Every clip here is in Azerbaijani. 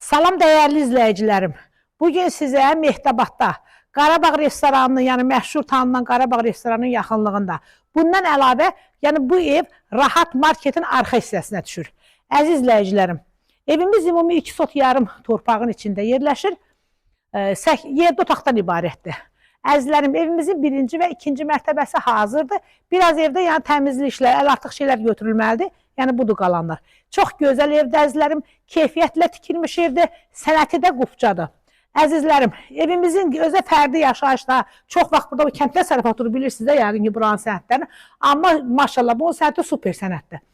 Salam dəyərli izləyicilərim. Bugün sizə Mehtabadda Qarabağ restoranının, yəni məşhur tanınan Qarabağ restoranının yaxınlığında. Bundan əlavə, yəni bu ev Rahat Marketin arxa hissəsinə düşür. Əziz izləyicilərim, evimiz ümumi 2 sot yarım torpağın içində yerləşir. 7 otaqdan ibarətdir. Əzizlərim, evimizin 1-ci və 2-ci mərtəbəsi hazırdır. Biraz evdə yəni təmizlik işləri, əl artıq şeylər götürülməlidir. Yəni budur qalanlar. Çox gözəl evdə əzizlərim, keyfiyyətlə tikilmiş evdir, sənəti də qupcadır. Əzizlərim, evimizin özə fərdi yaşayışda çox vaxt burada kənd təsərrüfatını bilirsiniz də, yəqin ki, buranın sənətlərini. Amma maşallah, bunun sənəti super sənətdir.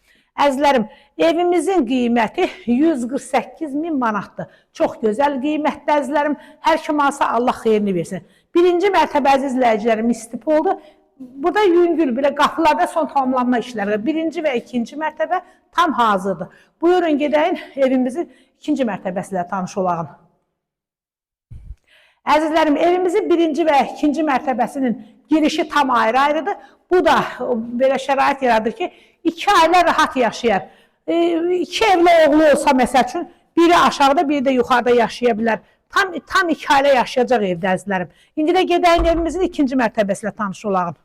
Əzizlərim, evimizin qiyməti 148.000 manatdır. Çox gözəl qiymətdir əzizlərim. Hər kim alsa Allah xeyrini versin. 1-ci mərtəbə əziz izləyicilərim istipoldur. Burada yüngül, belə qapılarda son tamamlanma işləri. 1-ci və 2-ci mərtəbə tam hazırdır. Buyurun gedəyin evimizin 2-ci mərtəbəsilə tanış olağın. Əzizlərim, evimizin 1-ci və 2-ci mərtəbəsinin girişi tam ayrı-ayrıdır. Bu da belə şərait yaradır ki, 2 ailə rahat yaşayar. 2 evli oğlu olsa məsəl üçün, biri aşağıda, biri də yuxarıda yaşaya bilər. Tam 2 ailə yaşayacaq evdə əzizlərim. İndi də gedəyin evimizin 2-ci mərtəbəsilə tanış olağın.